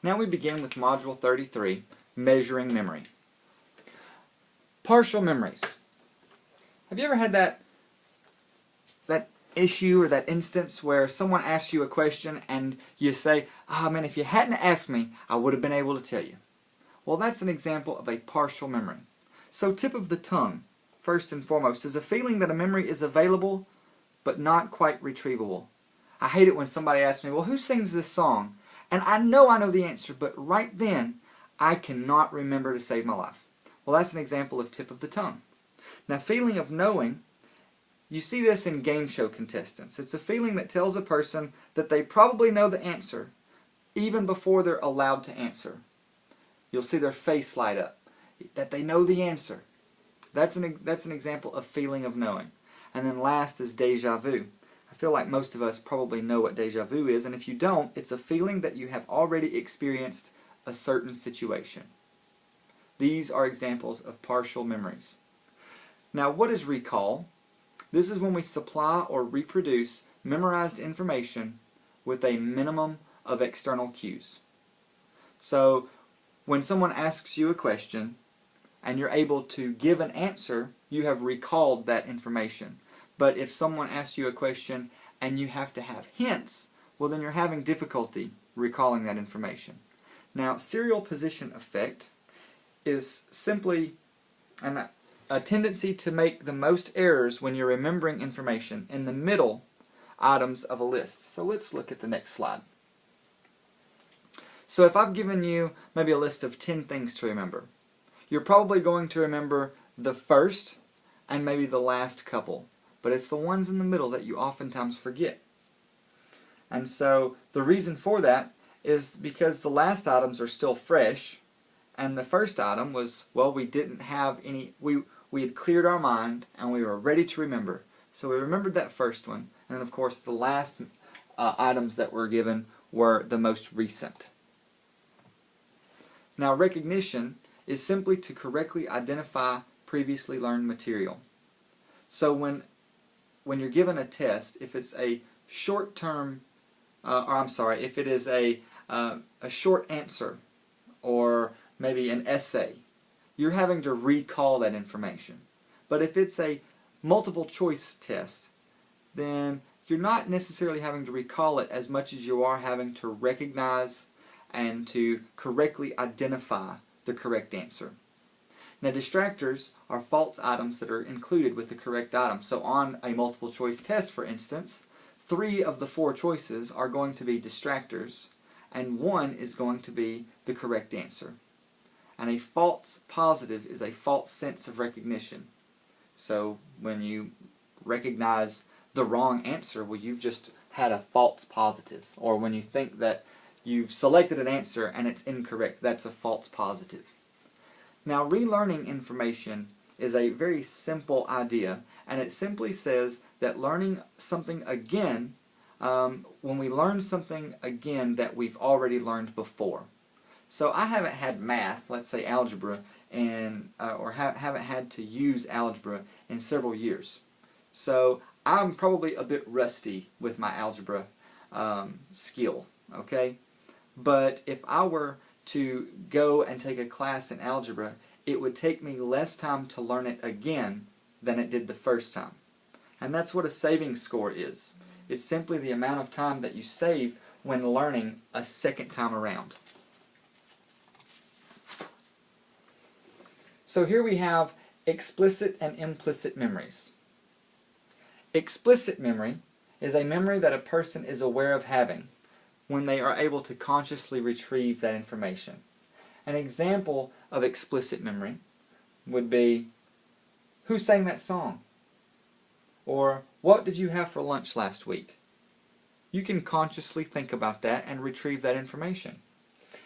Now we begin with Module 33, Measuring Memory. Partial memories. Have you ever had that issue or that instance where someone asks you a question and you say, "Ah, man, if you hadn't asked me, I would have been able to tell you"? Well, that's an example of a partial memory. So tip of the tongue, first and foremost, is a feeling that a memory is available but not quite retrievable. I hate it when somebody asks me, "Well, who sings this song?" And I know the answer, but right then, I cannot remember to save my life. Well, that's an example of tip of the tongue. Now, feeling of knowing, you see this in game show contestants. It's a feeling that tells a person that they probably know the answer even before they're allowed to answer. You'll see their face light up, that they know the answer. That's an example of feeling of knowing. And then last is déjà vu. I feel like most of us probably know what déjà vu is, and if you don't, it's a feeling that you have already experienced a certain situation. These are examples of partial memories. Now, what is recall? This is when we supply or reproduce memorized information with a minimum of external cues. So, when someone asks you a question and you're able to give an answer, you have recalled that information. But if someone asks you a question and you have to have hints, well, then you're having difficulty recalling that information. Now, serial position effect is simply a tendency to make the most errors when you're remembering information in the middle items of a list. So let's look at the next slide. So if I've given you maybe a list of 10 things to remember, you're probably going to remember the first and maybe the last couple, but it's the ones in the middle that you oftentimes forget. And so the reason for that is because the last items are still fresh, and the first item was, well, we didn't have any, we had cleared our mind and we were ready to remember. So we remembered that first one, and of course the last items that were given were the most recent. Now, recognition is simply to correctly identify previously learned material. So when you're given a test, if it's a short-term, if it is a short answer or maybe an essay, you're having to recall that information. But if it's a multiple choice test, then you're not necessarily having to recall it as much as you are having to recognize and to correctly identify the correct answer. Now, distractors are false items that are included with the correct item. So on a multiple choice test, for instance, 3 of the 4 choices are going to be distractors, and 1 is going to be the correct answer. And a false positive is a false sense of recognition. So when you recognize the wrong answer, well, you've just had a false positive. Or when you think that you've selected an answer and it's incorrect, that's a false positive. Now, relearning information is a very simple idea, and it simply says that learning something again, when we learn something again that we've already learned before. So I haven't had math, let's say algebra, or haven't had to use algebra in several years. So I'm probably a bit rusty with my algebra skill, okay? But if I were to go and take a class in algebra, it would take me less time to learn it again than it did the first time. And that's what a saving score is. It's simply the amount of time that you save when learning a second time around. So here we have explicit and implicit memories. Explicit memory is a memory that a person is aware of having when they are able to consciously retrieve that information. An example of explicit memory would be, who sang that song? Or, what did you have for lunch last week? You can consciously think about that and retrieve that information.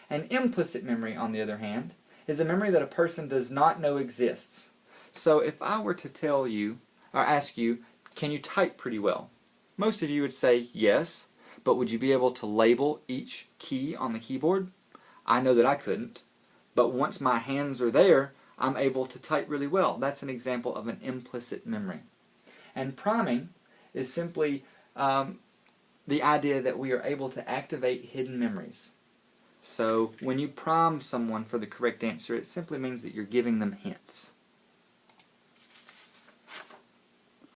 An implicit memory, on the other hand, is a memory that a person does not know exists. So if I were to tell you, or ask you, can you type pretty well? Most of you would say yes, but would you be able to label each key on the keyboard? I know that I couldn't, but once my hands are there, I'm able to type really well. That's an example of an implicit memory. And priming is simply the idea that we are able to activate hidden memories. So when you prompt someone for the correct answer, it simply means that you're giving them hints.